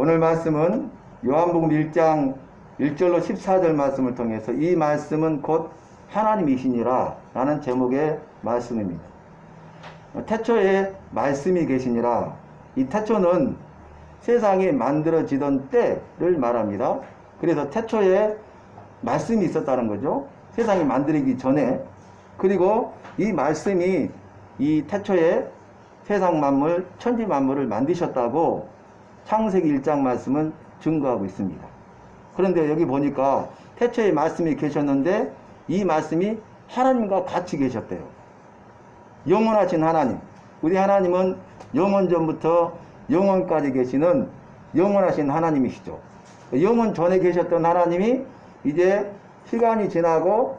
오늘 말씀은 요한복음 1장 1절로 14절 말씀을 통해서 이 말씀은 곧 하나님이시니라 라는 제목의 말씀입니다. 태초에 말씀이 계시니라. 이 태초는 세상이 만들어지던 때를 말합니다. 그래서 태초에 말씀이 있었다는 거죠. 세상이 만들어지기 전에. 그리고 이 말씀이 이 태초에 세상 만물, 천지 만물을 만드셨다고 창세기 1장 말씀은 증거하고 있습니다. 그런데 여기 보니까 태초에 말씀이 계셨는데 이 말씀이 하나님과 같이 계셨대요. 영원하신 하나님. 우리 하나님은 영원 전부터 영원까지 계시는 영원하신 하나님이시죠. 영원 전에 계셨던 하나님이 이제 시간이 지나고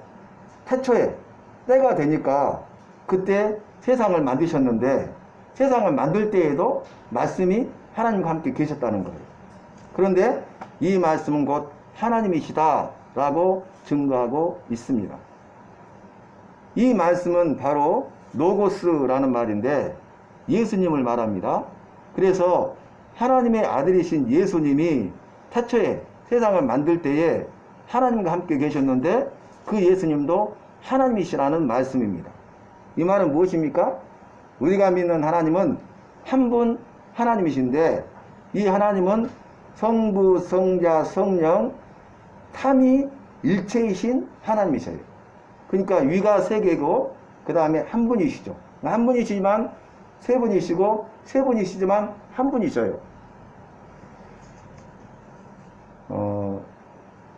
태초에 때가 되니까 그때 세상을 만드셨는데 세상을 만들 때에도 말씀이 하나님과 함께 계셨다는 거예요. 그런데 이 말씀은 곧 하나님이시다 라고 증거하고 있습니다. 이 말씀은 바로 로고스라는 말인데 예수님을 말합니다. 그래서 하나님의 아들이신 예수님이 태초에 세상을 만들 때에 하나님과 함께 계셨는데 그 예수님도 하나님이시라는 말씀입니다. 이 말은 무엇입니까? 우리가 믿는 하나님은 한 분 하나님이신데 이 하나님은 성부, 성자, 성령 삼위일체이신 하나님이셔요. 그러니까 위가 세 개고 그 다음에 한 분이시죠. 한 분이시지만 세 분이시고 세 분이시지만 한 분이셔요.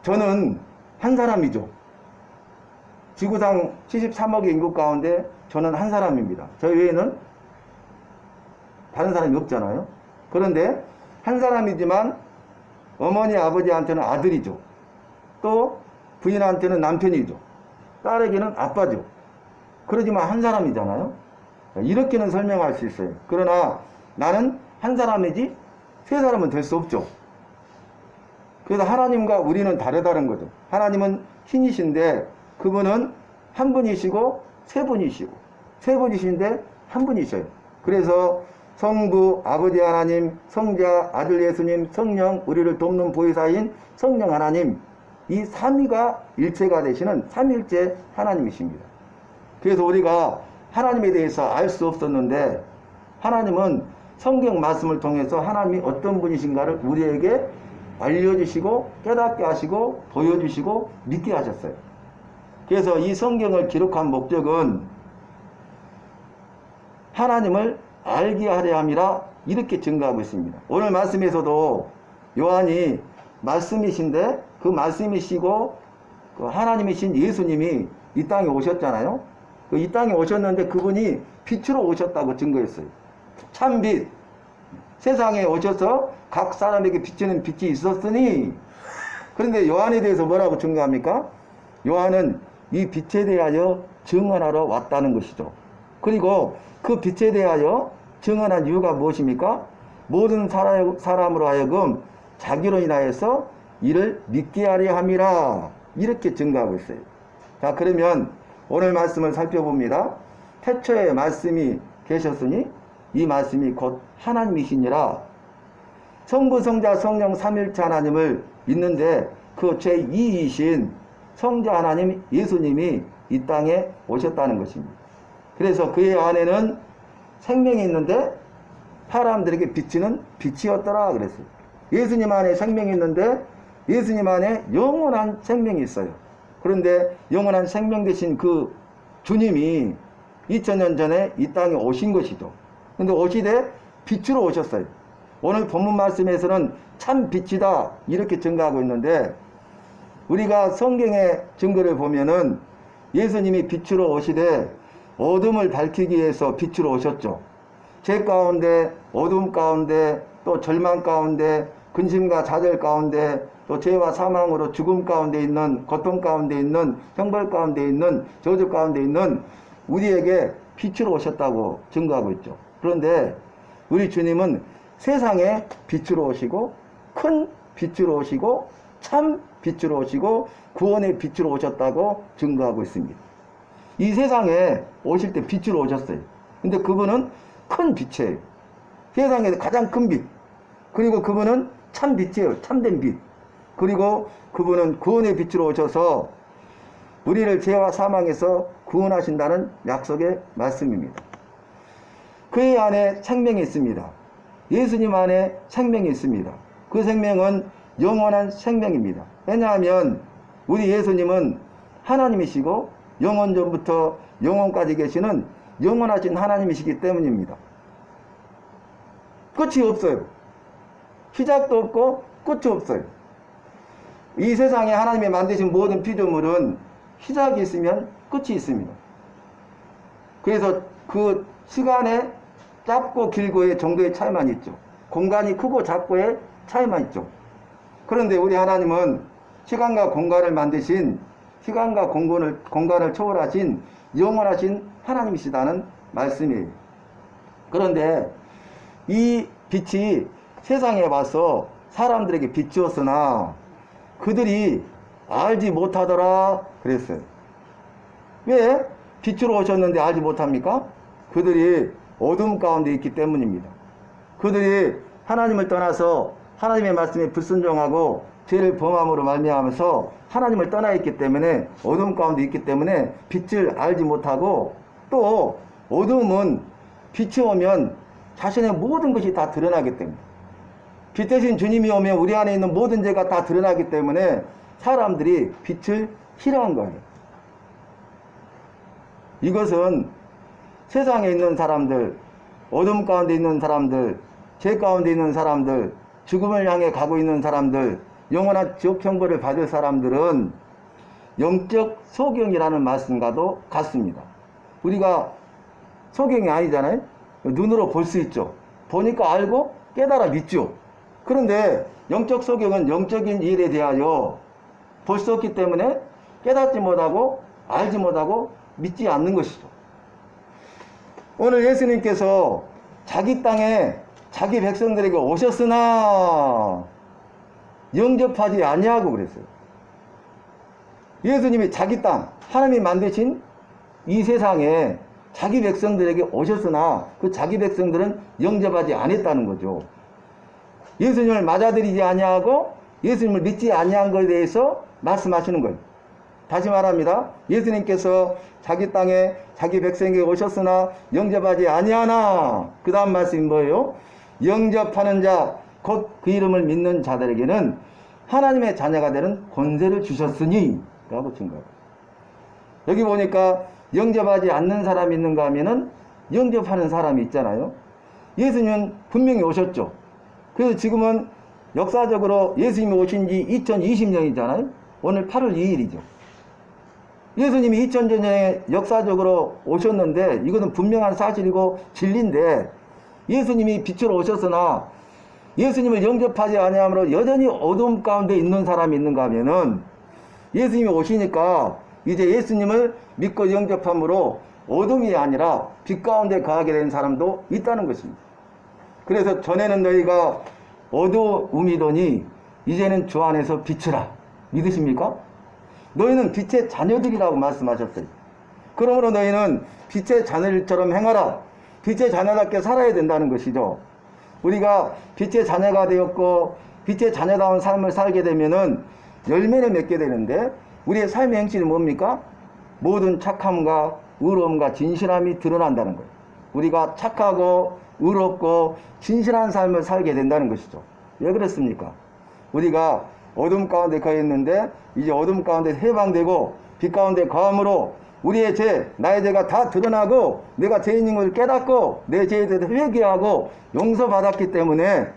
저는 한 사람이죠. 지구상 73억의 인구 가운데 저는 한 사람입니다. 저 외에는 다른 사람이 없잖아요. 그런데 한 사람이지만 어머니 아버지한테는 아들이죠. 또 부인한테는 남편이죠. 딸에게는 아빠죠. 그러지만 한 사람이잖아요. 이렇게는 설명할 수 있어요. 그러나 나는 한 사람이지 세 사람은 될 수 없죠. 그래서 하나님과 우리는 다르다는 거죠. 하나님은 신이신데 그분은 한 분이시고 세 분이시고 세 분이신데 한 분이셔요. 그래서 성부 아버지 하나님, 성자 아들 예수님, 성령 우리를 돕는 보혜사인 성령 하나님, 이 삼위가 일체가 되시는 삼일체 하나님이십니다. 그래서 우리가 하나님에 대해서 알 수 없었는데 하나님은 성경 말씀을 통해서 하나님이 어떤 분이신가를 우리에게 알려주시고 깨닫게 하시고 보여주시고 믿게 하셨어요. 그래서 이 성경을 기록한 목적은 하나님을 알게 하려 함이라 이렇게 증거하고 있습니다. 오늘 말씀에서도 요한이 말씀이신데 그 말씀이시고 그 하나님이신 예수님이 이 땅에 오셨잖아요. 이 땅에 오셨는데 그분이 빛으로 오셨다고 증거했어요. 참빛. 세상에 오셔서 각 사람에게 비치는 빛이 있었으니. 그런데 요한에 대해서 뭐라고 증거합니까? 요한은 이 빛에 대하여 증언하러 왔다는 것이죠. 그리고 그 빛에 대하여 증언한 이유가 무엇입니까? 모든 사람으로 하여금 자기로 인하여서 이를 믿게 하려 함이라 이렇게 증거하고 있어요. 자, 그러면 오늘 말씀을 살펴봅니다. 태초에 말씀이 계셨으니 이 말씀이 곧 하나님이시니라. 성부, 성자, 성령 삼일체 하나님을 믿는데 그 제2이신 성자 하나님 예수님이 이 땅에 오셨다는 것입니다. 그래서 그의 안에는 생명이 있는데 사람들에게 비치는 빛이었더라 그랬어요. 예수님 안에 생명이 있는데 예수님 안에 영원한 생명이 있어요. 그런데 영원한 생명 되신 그 주님이 2000년 전에 이 땅에 오신 것이죠. 그런데 오시되 빛으로 오셨어요. 오늘 본문 말씀에서는 참 빛이다 이렇게 증거하고 있는데 우리가 성경의 증거를 보면은 예수님이 빛으로 오시되 어둠을 밝히기 위해서 빛으로 오셨죠. 죄 가운데, 어둠 가운데, 또 절망 가운데, 근심과 좌절 가운데, 또 죄와 사망으로 죽음 가운데 있는, 고통 가운데 있는, 형벌 가운데 있는, 저주 가운데 있는 우리에게 빛으로 오셨다고 증거하고 있죠. 그런데 우리 주님은 세상에 빛으로 오시고 큰 빛으로 오시고 참 빛으로 오시고 구원의 빛으로 오셨다고 증거하고 있습니다. 이 세상에 오실 때 빛으로 오셨어요. 근데 그분은 큰 빛이에요. 세상에서 가장 큰 빛. 그리고 그분은 참 빛이에요. 참된 빛. 그리고 그분은 구원의 빛으로 오셔서 우리를 죄와 사망에서 구원하신다는 약속의 말씀입니다. 그의 안에 생명이 있습니다. 예수님 안에 생명이 있습니다. 그 생명은 영원한 생명입니다. 왜냐하면 우리 예수님은 하나님이시고 영원전부터 영원까지 계시는 영원하신 하나님이시기 때문입니다. 끝이 없어요. 시작도 없고 끝이 없어요. 이 세상에 하나님이 만드신 모든 피조물은 시작이 있으면 끝이 있습니다. 그래서 그 시간에 짧고 길고의 정도의 차이만 있죠. 공간이 크고 작고의 차이만 있죠. 그런데 우리 하나님은 시간과 공간을 만드신, 시간과 공간을 초월하신 영원하신 하나님이시다는 말씀이에요. 그런데 이 빛이 세상에 와서 사람들에게 비추었으나 그들이 알지 못하더라 그랬어요. 왜 빛으로 오셨는데 알지 못합니까? 그들이 어둠 가운데 있기 때문입니다. 그들이 하나님을 떠나서 하나님의 말씀에 불순종하고 죄를 범함으로 말미암아서 하나님을 떠나 있기 때문에 어둠 가운데 있기 때문에 빛을 알지 못하고, 또 어둠은 빛이 오면 자신의 모든 것이 다 드러나기 때문에, 빛 대신 주님이 오면 우리 안에 있는 모든 죄가 다 드러나기 때문에 사람들이 빛을 싫어한 거예요. 이것은 세상에 있는 사람들, 어둠 가운데 있는 사람들, 죄 가운데 있는 사람들, 죽음을 향해 가고 있는 사람들, 영원한 지옥 형벌을 받을 사람들은 영적 소경이라는 말씀과도 같습니다. 우리가 소경이 아니잖아요. 눈으로 볼 수 있죠. 보니까 알고 깨달아 믿죠. 그런데 영적 소경은 영적인 일에 대하여 볼 수 없기 때문에 깨닫지 못하고 알지 못하고 믿지 않는 것이죠. 오늘 예수님께서 자기 땅에 자기 백성들에게 오셨으나 영접하지 아니하고 그랬어요. 예수님이 자기 땅, 하나님이 만드신 이 세상에 자기 백성들에게 오셨으나 그 자기 백성들은 영접하지 않았다는 거죠. 예수님을 맞아들이지 아니하고 예수님을 믿지 아니한 것에 대해서 말씀하시는 거예요. 다시 말합니다. 예수님께서 자기 땅에 자기 백성에게 오셨으나 영접하지 아니하나, 그 다음 말씀이 뭐예요? 영접하는 자, 곧 그 이름을 믿는 자들에게는 하나님의 자녀가 되는 권세를 주셨으니 라고 친 거예요. 여기 보니까 영접하지 않는 사람이 있는가 하면은 영접하는 사람이 있잖아요. 예수님은 분명히 오셨죠. 그래서 지금은 역사적으로 예수님이 오신 지 2020년이잖아요. 오늘 8월 2일이죠. 예수님이 2000년 전에 역사적으로 오셨는데 이것은 분명한 사실이고 진리인데, 예수님이 빛으로 오셨으나 예수님을 영접하지 아니함으로 여전히 어둠 가운데 있는 사람이 있는가 하면은, 예수님이 오시니까 이제 예수님을 믿고 영접함으로 어둠이 아니라 빛 가운데 거하게 된 사람도 있다는 것입니다. 그래서 전에는 너희가 어두움이더니 이제는 주 안에서 빛이라. 믿으십니까? 너희는 빛의 자녀들이라고 말씀하셨어요. 그러므로 너희는 빛의 자녀들처럼 행하라. 빛의 자녀답게 살아야 된다는 것이죠. 우리가 빛의 자녀가 되었고 빛의 자녀다운 삶을 살게 되면은 열매를 맺게 되는데, 우리의 삶의 행실이 뭡니까? 모든 착함과 의로움과 진실함이 드러난다는 거예요. 우리가 착하고 의롭고 진실한 삶을 살게 된다는 것이죠. 왜 그렇습니까? 우리가 어둠 가운데 거했는데 이제 어둠 가운데 해방되고 빛 가운데 거함으로 우리의 죄, 나의 죄가 다 드러나고 내가 죄인인 것을 깨닫고 내 죄에 대해서 회개하고 용서받았기 때문에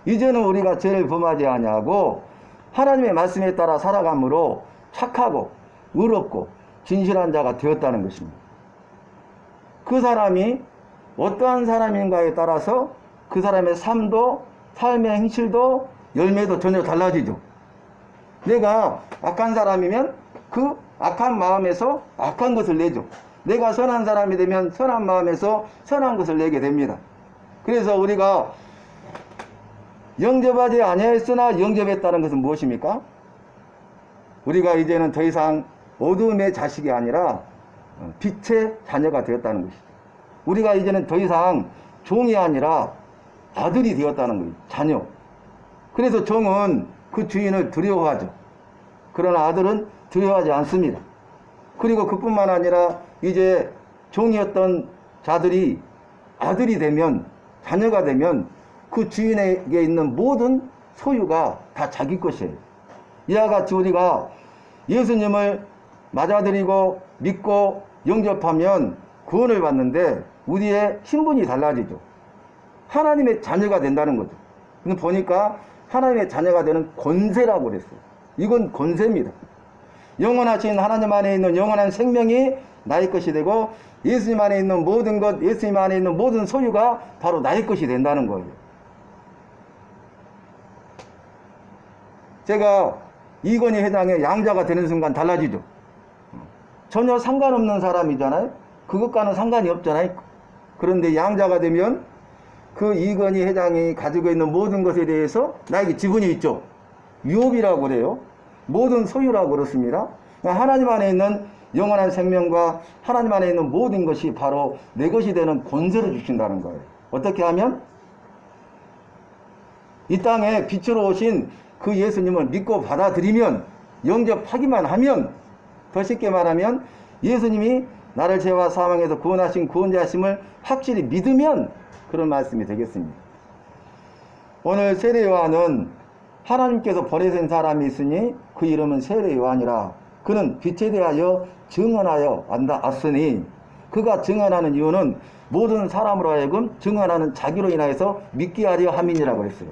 이제는 우리가 죄를 범하지 아니하고 하나님의 말씀에 따라 살아감으로 착하고 의롭고 진실한 자가 되었다는 것입니다. 그 사람이 어떠한 사람인가에 따라서 그 사람의 삶도, 삶의 행실도, 열매도 전혀 달라지죠. 내가 악한 사람이면 그 악한 마음에서 악한 것을 내죠. 내가 선한 사람이 되면 선한 마음에서 선한 것을 내게 됩니다. 그래서 우리가 영접하지 아니하였으나 영접했다는 것은 무엇입니까? 우리가 이제는 더 이상 어둠의 자식이 아니라 빛의 자녀가 되었다는 것이죠. 우리가 이제는 더 이상 종이 아니라 아들이 되었다는 거예요. 자녀. 그래서 종은 그 주인을 두려워하죠. 그러나 아들은 두려워하지 않습니다. 그리고 그뿐만 아니라 이제 종이었던 자들이 아들이 되면, 자녀가 되면 그 주인에게 있는 모든 소유가 다 자기 것이에요. 이와 같이 우리가 예수님을 맞아들이고 믿고 영접하면 구원을 받는데 우리의 신분이 달라지죠. 하나님의 자녀가 된다는 거죠. 근데 보니까 하나님의 자녀가 되는 권세라고 그랬어요. 이건 권세입니다. 영원하신 하나님 안에 있는 영원한 생명이 나의 것이 되고 예수님 안에 있는 모든 것, 예수님 안에 있는 모든 소유가 바로 나의 것이 된다는 거예요. 제가 이건희 회장의 양자가 되는 순간 달라지죠. 전혀 상관없는 사람이잖아요. 그것과는 상관이 없잖아요. 그런데 양자가 되면 그 이건희 회장이 가지고 있는 모든 것에 대해서 나에게 지분이 있죠. 유업이라고 그래요. 모든 소유라고 그렇습니다. 하나님 안에 있는 영원한 생명과 하나님 안에 있는 모든 것이 바로 내 것이 되는 권세를 주신다는 거예요. 어떻게 하면? 이 땅에 빛으로 오신 그 예수님을 믿고 받아들이면, 영접하기만 하면, 더 쉽게 말하면 예수님이 나를 죄와 사망에서 구원하신 구원자심을 확실히 믿으면 그런 말씀이 되겠습니다. 오늘 세례 요한은 하나님께서 보내신 사람이 있으니 그 이름은 세례 요한이라. 그는 빛에 대하여 증언하여 왔으니, 그가 증언하는 이유는 모든 사람으로 하여금 증언하는 자기로 인하여서 믿게 하려 함이니라고 했어요.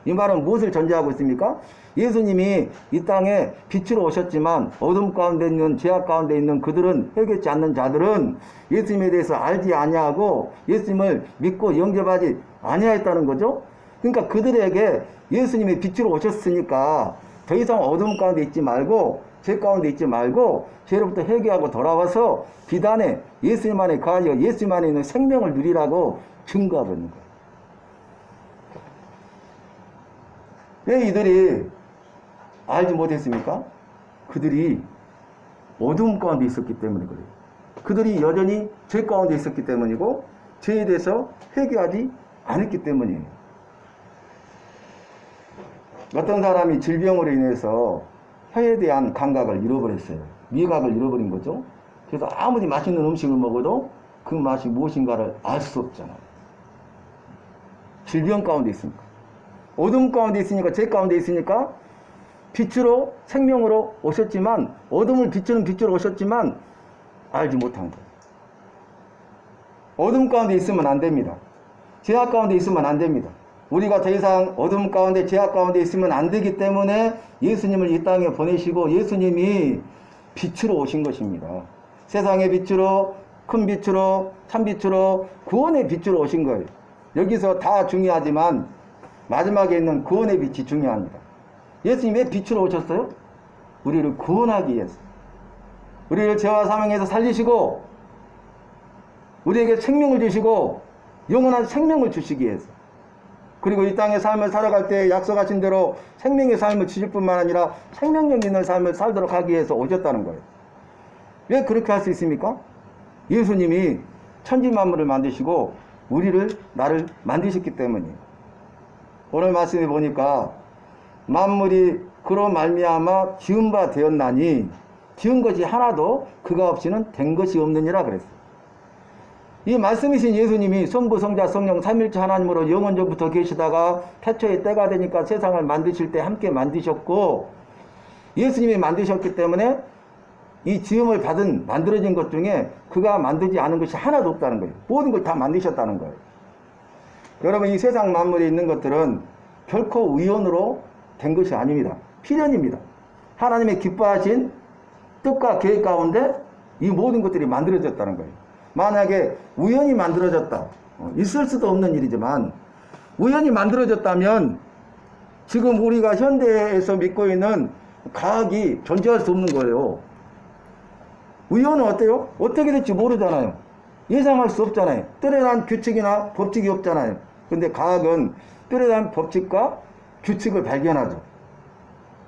이 말은 무엇을 전제하고 있습니까? 예수님이 이 땅에 빛으로 오셨지만 어둠 가운데 있는, 죄악 가운데 있는 그들은, 회개치 않는 자들은 예수님에 대해서 알지 아니하고 예수님을 믿고 영접하지 아니하였다는 거죠. 그러니까 그들에게 예수님이 빛으로 오셨으니까 더 이상 어둠 가운데 있지 말고, 죄 가운데 있지 말고 죄로부터 회개하고 돌아와서 비단에 예수님 안에 가하여 예수님 안에 있는 생명을 누리라고 증거하고 있는 거예요. 왜 이들이 알지 못했습니까? 그들이 어둠 가운데 있었기 때문에 그래요. 그들이 여전히 죄 가운데 있었기 때문이고 죄에 대해서 회개하지 않았기 때문이에요. 어떤 사람이 질병으로 인해서 혀에 대한 감각을 잃어버렸어요. 미각을 잃어버린 거죠. 그래서 아무리 맛있는 음식을 먹어도 그 맛이 무엇인가를 알 수 없잖아요. 질병 가운데 있으니까. 어둠 가운데 있으니까, 죄 가운데 있으니까 빛으로, 생명으로 오셨지만, 어둠을 비추는 빛으로 오셨지만 알지 못한 거예요. 어둠 가운데 있으면 안 됩니다. 죄악 가운데 있으면 안 됩니다. 우리가 더 이상 어둠 가운데, 죄악 가운데 있으면 안 되기 때문에 예수님을 이 땅에 보내시고 예수님이 빛으로 오신 것입니다. 세상의 빛으로, 큰 빛으로, 참 빛으로, 구원의 빛으로 오신 거예요. 여기서 다 중요하지만 마지막에 있는 구원의 빛이 중요합니다. 예수님이 왜 빛으로 오셨어요? 우리를 구원하기 위해서. 우리를 죄와 사망에서 살리시고 우리에게 생명을 주시고 영원한 생명을 주시기 위해서. 그리고 이 땅의 삶을 살아갈 때 약속하신 대로 생명의 삶을 주실 뿐만 아니라 생명력 있는 삶을 살도록 하기 위해서 오셨다는 거예요. 왜 그렇게 할 수 있습니까? 예수님이 천지 만물을 만드시고 우리를, 나를 만드셨기 때문이에요. 오늘 말씀에 보니까 만물이 그로 말미암아 지은 바 되었나니 지은 것이 하나도 그가 없이는 된 것이 없느니라 그랬어요. 이 말씀이신 예수님이 성부, 성자, 성령 삼일체 하나님으로 영원전부터 계시다가 태초의 때가 되니까 세상을 만드실 때 함께 만드셨고, 예수님이 만드셨기 때문에 이 지음을 받은, 만들어진 것 중에 그가 만들지 않은 것이 하나도 없다는 거예요. 모든 걸 다 만드셨다는 거예요. 여러분, 이 세상 만물에 있는 것들은 결코 우연으로 된 것이 아닙니다. 필연입니다. 하나님의 기뻐하신 뜻과 계획 가운데 이 모든 것들이 만들어졌다는 거예요. 만약에 우연히 만들어졌다, 있을 수도 없는 일이지만 우연히 만들어졌다면 지금 우리가 현대에서 믿고 있는 과학이 존재할 수 없는 거예요. 우연은 어때요? 어떻게 될지 모르잖아요. 예상할 수 없잖아요. 뚜렷한 규칙이나 법칙이 없잖아요. 근데 과학은 뚜렷한 법칙과 규칙을 발견하죠.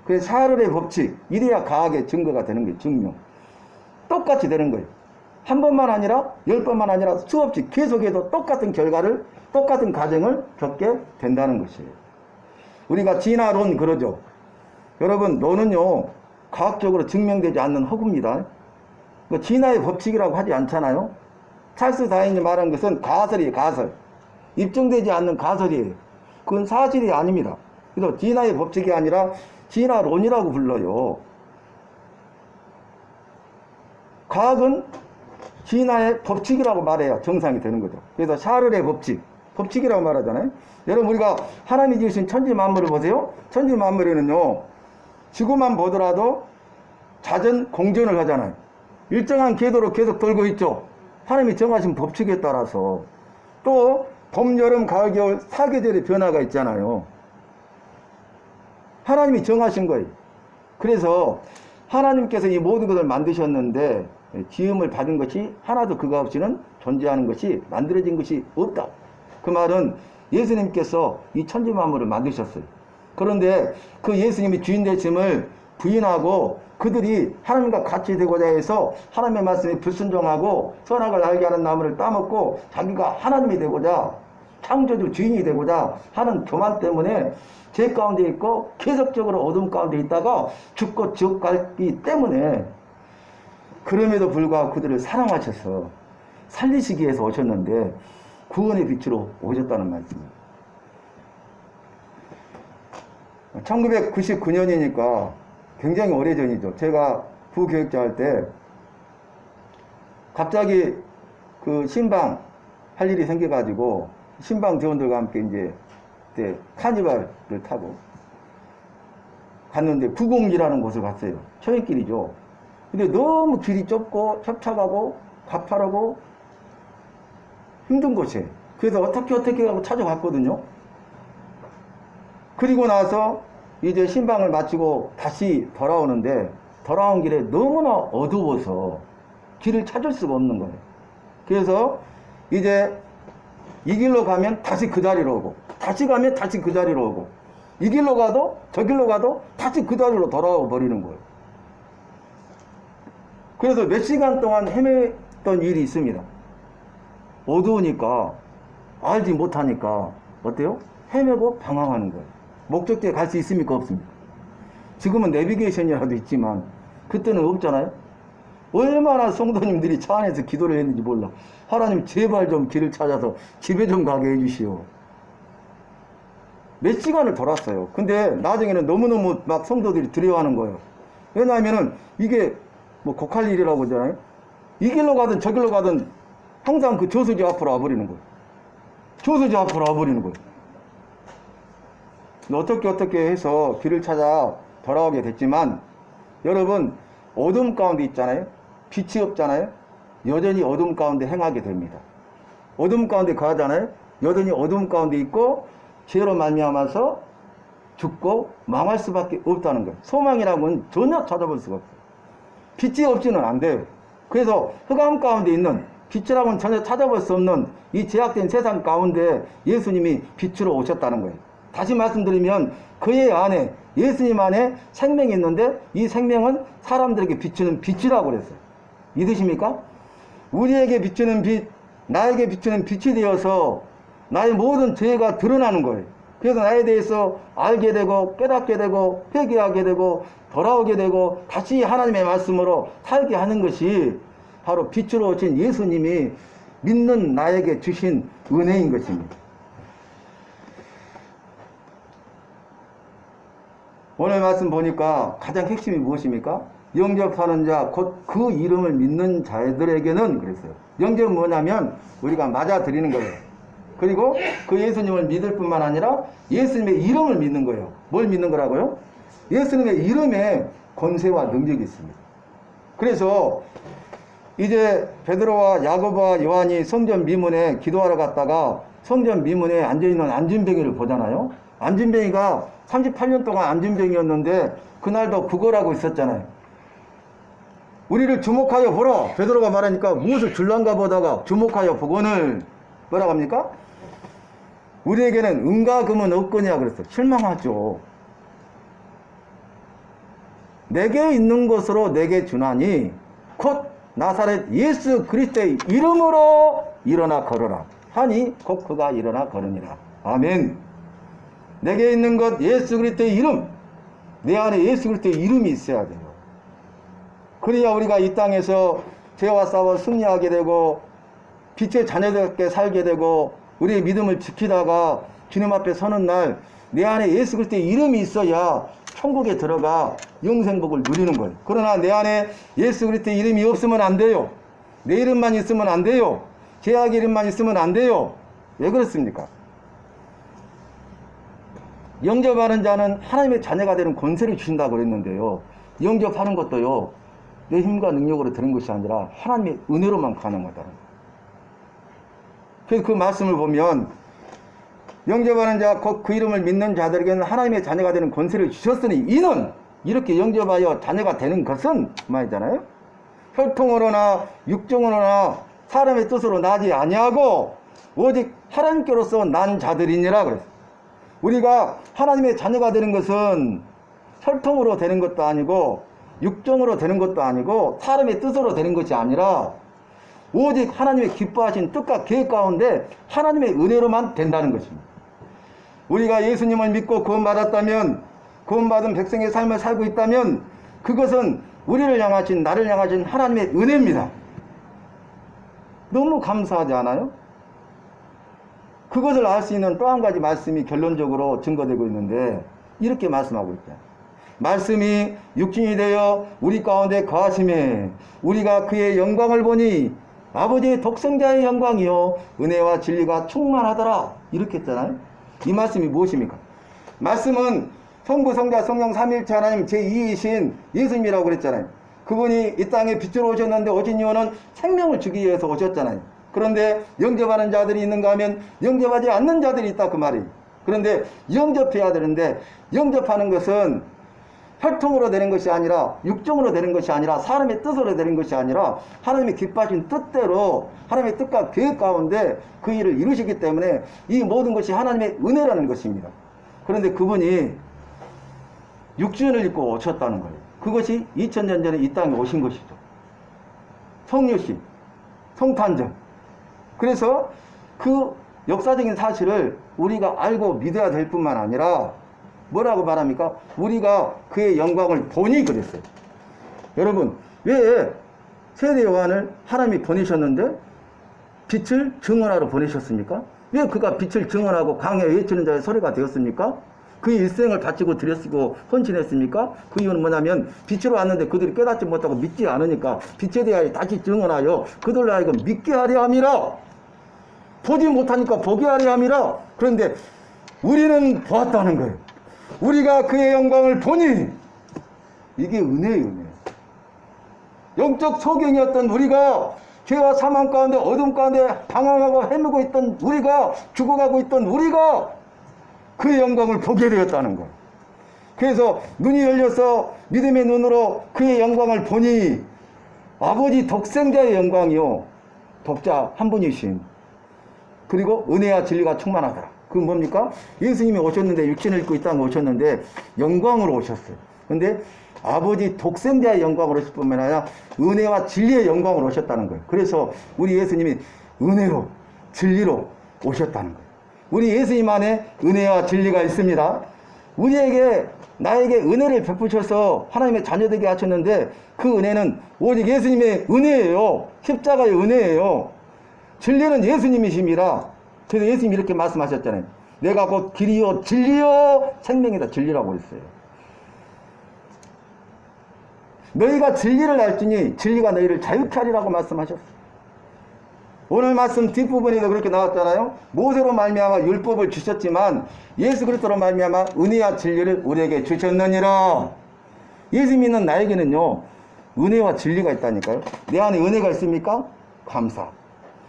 그래서 샤를의 법칙, 이래야 과학의 증거가 되는 거예요. 증명. 똑같이 되는 거예요. 한 번만 아니라 10번만 아니라 수없이 계속해서 똑같은 결과를, 똑같은 과정을 겪게 된다는 것이에요. 우리가 진화론 그러죠. 여러분, 논은요, 과학적으로 증명되지 않는 허구입니다. 그 진화의 법칙이라고 하지 않잖아요. 찰스 다윈이 말한 것은 가설이에요, 가설. 입증되지 않는 가설이에요. 그건 사실이 아닙니다. 그래서 진화의 법칙이 아니라 진화론이라고 불러요. 과학은 진화의 법칙이라고 말해야 정상이 되는 거죠. 그래서 샤를의 법칙, 법칙이라고 말하잖아요. 여러분, 우리가 하나님이 지으신 천지 만물을 보세요. 천지 만물에는요, 지구만 보더라도 자전 공전을 하잖아요. 일정한 궤도로 계속 돌고 있죠. 하나님이 정하신 법칙에 따라서. 또 봄, 여름, 가을, 겨울 사계절의 변화가 있잖아요. 하나님이 정하신 거예요. 그래서 하나님께서 이 모든 것을 만드셨는데 지음을 받은 것이 하나도 그가 없이는 존재하는 것이 만들어진 것이 없다. 그 말은 예수님께서 이 천지 만물을 만드셨어요. 그런데 그 예수님이 주인 되심을 부인하고 그들이 하나님과 같이 되고자 해서 하나님의 말씀에 불순종하고 선악을 알게 하는 나무를 따먹고 자기가 하나님이 되고자 창조주 주인이 되고자 하는 교만 때문에 죄 가운데 있고 계속적으로 어둠 가운데 있다가 죽고 지옥 가기 때문에, 그럼에도 불구하고 그들을 사랑하셔서 살리시기 위해서 오셨는데 구원의 빛으로 오셨다는 말씀입니다. 1999년이니까 굉장히 오래전이죠. 제가 부교육자 할 때 갑자기 그 신방 할 일이 생겨가지고 신방 대원들과 함께 이제 그때 카니발을 타고 갔는데 부곡리라는 곳을 갔어요. 초행길이죠. 근데 너무 길이 좁고 협착하고 가파르고 힘든 곳이에요. 그래서 어떻게 하고 찾아갔거든요. 그리고 나서 이제 신방을 마치고 다시 돌아오는데 돌아온 길에 너무나 어두워서 길을 찾을 수가 없는 거예요. 그래서 이제 이 길로 가면 다시 그 자리로 오고, 다시 가면 다시 그 자리로 오고, 이 길로 가도 저 길로 가도 다시 그 자리로 돌아와 버리는 거예요. 그래서 몇 시간 동안 헤맸던 일이 있습니다. 어두우니까 알지 못하니까 어때요? 헤매고 방황하는 거예요. 목적지에 갈 수 있습니까? 없습니까? 지금은 내비게이션이라도 있지만 그때는 없잖아요. 얼마나 성도님들이 차 안에서 기도를 했는지 몰라. 하나님 제발 좀 길을 찾아서 집에 좀 가게 해주시오. 몇 시간을 돌았어요. 근데 나중에는 너무너무 막 성도들이 두려워하는 거예요. 왜냐하면은 이게 뭐 곡할 일이라고 하잖아요. 이 길로 가든 저 길로 가든 항상 그 저수지 앞으로 와버리는 거예요. 저수지 앞으로 와버리는 거예요. 어떻게 해서 길을 찾아 돌아오게 됐지만, 여러분, 어둠 가운데 있잖아요. 빛이 없잖아요. 여전히 어둠 가운데 행하게 됩니다. 어둠 가운데 가잖아요. 여전히 어둠 가운데 있고 죄로 말미암아서 죽고 망할 수밖에 없다는 거예요. 소망이라고는 전혀 찾아볼 수가 없어요. 빛이 없이는 안 돼요. 그래서 흑암 가운데 있는, 빛이라고는 전혀 찾아볼 수 없는 이 제약된 세상 가운데 예수님이 빛으로 오셨다는 거예요. 다시 말씀드리면 그의 안에, 예수님 안에 생명이 있는데 이 생명은 사람들에게 비추는 빛이라고 그랬어요. 믿으십니까? 우리에게 비추는 빛, 나에게 비추는 빛이 되어서 나의 모든 죄가 드러나는 거예요. 그래서 나에 대해서 알게 되고 깨닫게 되고 회개하게 되고 돌아오게 되고 다시 하나님의 말씀으로 살게 하는 것이 바로 빛으로 오신 예수님이 믿는 나에게 주신 은혜인 것입니다. 오늘 말씀 보니까 가장 핵심이 무엇입니까? 영접하는 자, 곧 그 이름을 믿는 자들에게는 그랬어요. 영접은 뭐냐면 우리가 맞아들이는 거예요. 그리고 그 예수님을 믿을 뿐만 아니라 예수님의 이름을 믿는 거예요. 뭘 믿는 거라고요? 예수님의 이름에 권세와 능력이 있습니다. 그래서 이제 베드로와 야고보와 요한이 성전 미문에 기도하러 갔다가 성전 미문에 앉아있는 안진뱅이를 보잖아요. 안진뱅이가 38년 동안 안진뱅이였는데 그날도 구걸하고 있었잖아요. 우리를 주목하여 보라. 베드로가 말하니까 무엇을 줄란가 보다가 주목하여 보거늘 뭐라고 합니까? 우리에게는 은과 금은 없거니와 그랬어요. 실망하죠. 내게 있는 것으로 내게 주나니 곧 나사렛 예수 그리스도의 이름으로 일어나 걸어라 하니 곧 그가 일어나 걸으니라. 아멘. 내게 있는 것 예수 그리스도의 이름, 내 안에 예수 그리스도의 이름이 있어야 돼요. 그래야 우리가 이 땅에서 죄와 싸워 승리하게 되고 빛의 자녀답게 살게 되고 우리의 믿음을 지키다가 주님 앞에 서는 날 내 안에 예수 그리스도의 이름이 있어야 천국에 들어가 영생복을 누리는 거예요. 그러나 내 안에 예수 그리스도의 이름이 없으면 안 돼요. 내 이름만 있으면 안 돼요. 죄악의 이름만 있으면 안 돼요. 왜 그렇습니까? 영접하는 자는 하나님의 자녀가 되는 권세를 주신다고 그랬는데요. 영접하는 것도요, 내 힘과 능력으로 되는 것이 아니라 하나님의 은혜로만 가능하다. 그래서 그 말씀을 보면 영접하는 자, 곧 그 이름을 믿는 자들에게는 하나님의 자녀가 되는 권세를 주셨으니 이는 이렇게 영접하여 자녀가 되는 것은 말이잖아요. 혈통으로나 육정으로나 사람의 뜻으로 나지 아니하고 오직 하나님께로서 난 자들이니라 그랬어요. 우리가 하나님의 자녀가 되는 것은 혈통으로 되는 것도 아니고 육정으로 되는 것도 아니고 사람의 뜻으로 되는 것이 아니라 오직 하나님의 기뻐하신 뜻과 계획 가운데 하나님의 은혜로만 된다는 것입니다. 우리가 예수님을 믿고 구원받았다면, 구원받은 백성의 삶을 살고 있다면 그것은 우리를 향하신, 나를 향하신 하나님의 은혜입니다. 너무 감사하지 않아요? 그것을 알 수 있는 또 한 가지 말씀이 결론적으로 증거되고 있는데 이렇게 말씀하고 있다. 말씀이 육신이 되어 우리 가운데 거하심에 우리가 그의 영광을 보니 아버지의 독생자의 영광이요 은혜와 진리가 충만하더라. 이렇게 했잖아요. 이 말씀이 무엇입니까? 말씀은 성부, 성자, 성령 삼위일체 하나님 제2이신 예수님이라고 그랬잖아요. 그분이 이 땅에 빛으로 오셨는데 오신 이유는 생명을 주기 위해서 오셨잖아요. 그런데 영접하는 자들이 있는가 하면 영접하지 않는 자들이 있다 그 말이에요. 그런데 영접해야 되는데 영접하는 것은 혈통으로 되는 것이 아니라 육정으로 되는 것이 아니라 사람의 뜻으로 되는 것이 아니라 하나님의 기뻐하신 뜻대로 하나님의 뜻과 계획 가운데 그 일을 이루시기 때문에 이 모든 것이 하나님의 은혜라는 것입니다. 그런데 그분이 육신을 입고 오셨다는 거예요. 그것이 2000년 전에 이 땅에 오신 것이죠. 성육신, 성탄절. 그래서 그 역사적인 사실을 우리가 알고 믿어야 될 뿐만 아니라 뭐라고 말합니까? 우리가 그의 영광을 보니 그랬어요. 여러분, 왜 세례 요한을 하나님이 보내셨는데 빛을 증언하러 보내셨습니까? 왜 그가 빛을 증언하고 강에 외치는 자의 소리가 되었습니까? 그의 일생을 바치고 드렸고 헌신했습니까? 그 이유는 뭐냐면 빛으로 왔는데 그들이 깨닫지 못하고 믿지 않으니까 빛에 대하여 다시 증언하여 그들로 하여금 믿게 하려 함이라. 보지 못하니까 보게 하려 함이라. 그런데 우리는 보았다는 거예요. 우리가 그의 영광을 보니 이게 은혜예요. 은혜. 영적 소경이었던 우리가 죄와 사망 가운데 어둠 가운데 방황하고 헤매고 있던 우리가 죽어가고 있던 우리가 그의 영광을 보게 되었다는 거예요. 그래서 눈이 열려서 믿음의 눈으로 그의 영광을 보니 아버지 독생자의 영광이요 독자 한 분이신 그리고 은혜와 진리가 충만하더라. 그건 뭡니까? 예수님이 오셨는데 육신을 입고 이 땅에 오셨는데 영광으로 오셨어요. 근데 아버지 독생자의 영광으로 오실 뿐만 아니라 은혜와 진리의 영광으로 오셨다는 거예요. 그래서 우리 예수님이 은혜로 진리로 오셨다는 거예요. 우리 예수님 안에 은혜와 진리가 있습니다. 우리에게 나에게 은혜를 베푸셔서 하나님의 자녀되게 하셨는데 그 은혜는 오직 예수님의 은혜예요. 십자가의 은혜예요. 진리는 예수님이십니다. 그래서 예수님이 이렇게 말씀하셨잖아요. 내가 곧 길이요 진리요 생명이다. 진리라고 했어요. 너희가 진리를 알지니 진리가 너희를 자유케 하리라고 말씀하셨어요. 오늘 말씀 뒷부분에도 그렇게 나왔잖아요. 모세로 말미암아 율법을 주셨지만 예수 그리스도로 말미암아 은혜와 진리를 우리에게 주셨느니라. 예수 믿는 나에게는요 은혜와 진리가 있다니까요. 내 안에 은혜가 있습니까? 감사.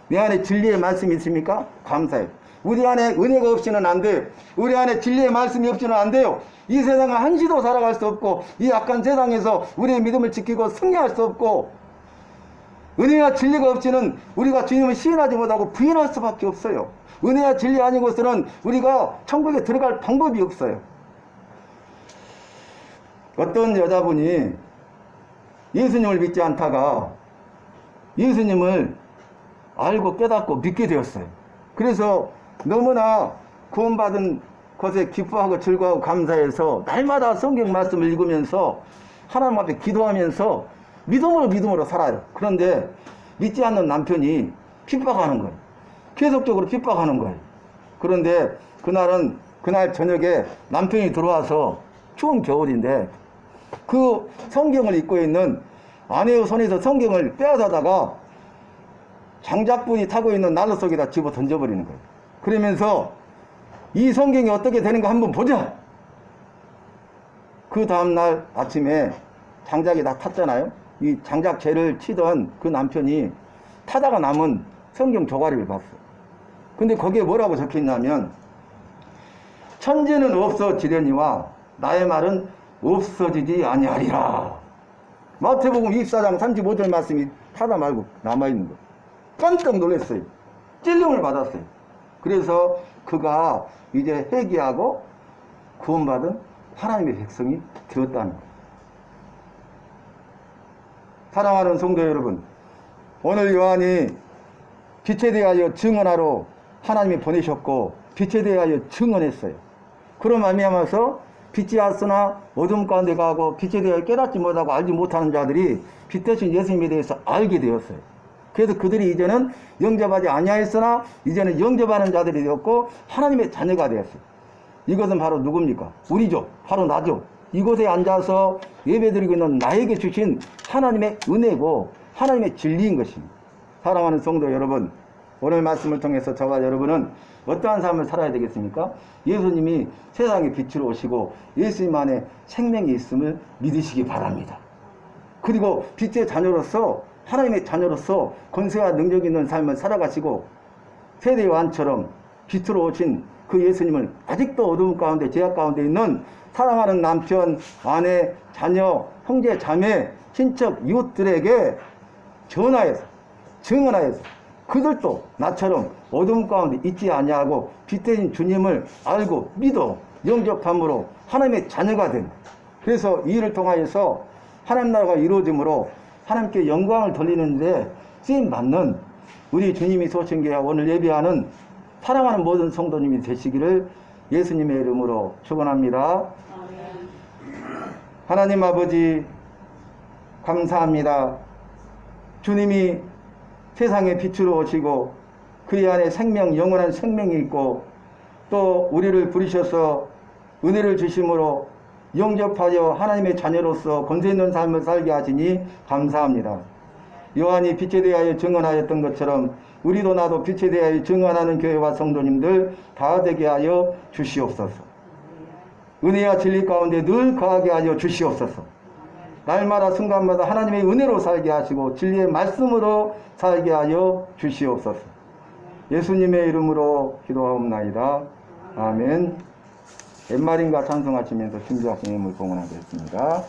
내 안에 진리의 말씀이 있습니까? 감사해요. 우리 안에 은혜가 없이는 안 돼요. 우리 안에 진리의 말씀이 없이는 안 돼요. 이 세상을 한시도 살아갈 수 없고 이 악한 세상에서 우리의 믿음을 지키고 승리할 수 없고 은혜와 진리가 없이는 우리가 주님을 시인하지 못하고 부인할 수밖에 없어요. 은혜와 진리 아니고서는 우리가 천국에 들어갈 방법이 없어요. 어떤 여자분이 예수님을 믿지 않다가 예수님을 알고 깨닫고 믿게 되었어요. 그래서 너무나 구원받은 그것에 기뻐하고 즐거워하고 감사해서 날마다 성경 말씀을 읽으면서 하나님 앞에 기도하면서 믿음으로 살아요. 그런데 믿지 않는 남편이 핍박하는 거예요. 계속적으로 핍박하는 거예요. 그런데 그날 저녁에 남편이 들어와서 추운 겨울인데 그 성경을 읽고 있는 아내의 손에서 성경을 빼앗아다가 장작분이 타고 있는 난로 속에다 집어 던져버리는 거예요. 그러면서 이 성경이 어떻게 되는가 한번 보자. 그 다음날 아침에 장작이 다 탔잖아요. 이 장작재를 치던 그 남편이 타다가 남은 성경 조가리를 봤어요. 근데 거기에 뭐라고 적혀있냐면 천지는 없어지려니와 나의 말은 없어지지 아니하리라. 마태복음 24장 35절 말씀이 타다 말고 남아있는 거예요. 깜짝 놀랐어요. 찔림을 받았어요. 그래서 그가 이제 회개하고 구원받은 하나님의 백성이 되었다는 거예요. 사랑하는 성도 여러분, 오늘 요한이 빛에 대하여 증언하러 하나님이 보내셨고 빛에 대하여 증언했어요. 그럼 말미암아서 빛이 왔으나 어둠 가운데 가고 빛에 대하여 깨닫지 못하고 알지 못하는 자들이 빛 대신 예수님에 대해서 알게 되었어요. 그래서 그들이 이제는 영접하지 아니하였으나 이제는 영접하는 자들이 되었고 하나님의 자녀가 되었어요. 이것은 바로 누굽니까? 우리죠. 바로 나죠. 이곳에 앉아서 예배드리고 있는 나에게 주신 하나님의 은혜고 하나님의 진리인 것입니다. 사랑하는 성도 여러분, 오늘 말씀을 통해서 저와 여러분은 어떠한 삶을 살아야 되겠습니까? 예수님이 세상에 빛으로 오시고 예수님 안에 생명이 있음을 믿으시기 바랍니다. 그리고 빛의 자녀로서 하나님의 자녀로서 권세와 능력 있는 삶을 살아가시고 세대의 왕처럼 빛으로 오신 그 예수님을 아직도 어두움 가운데 죄악 가운데 있는 사랑하는 남편, 아내, 자녀, 형제, 자매, 친척, 이웃들에게 전하여서 증언하여서 그들도 나처럼 어둠 가운데 있지 아니하고 빛 대신 주님을 알고 믿어 영접함으로 하나님의 자녀가 된. 그래서 이 일을 통하여서 하나님 나라가 이루어짐으로 하나님께 영광을 돌리는데 쓰임받는 우리 주님이 쏘신 교회와 오늘 예배하는 사랑하는 모든 성도님이 되시기를 예수님의 이름으로 축원합니다. 하나님 아버지 감사합니다. 주님이 세상에 빛으로 오시고 그 안에 생명, 영원한 생명이 있고 또 우리를 부르셔서 은혜를 주심으로 영접하여 하나님의 자녀로서 권세 있는 삶을 살게 하시니 감사합니다. 요한이 빛에 대하여 증언하였던 것처럼 우리도 나도 빛에 대하여 증언하는 교회와 성도님들 다 되게 하여 주시옵소서. 은혜와 진리 가운데 늘 거하게 하여 주시옵소서. 날마다 순간마다 하나님의 은혜로 살게 하시고 진리의 말씀으로 살게 하여 주시옵소서. 예수님의 이름으로 기도하옵나이다. 아멘. 옛말인가 찬송하시면서 준비하신 힘을 공헌하겠습니다.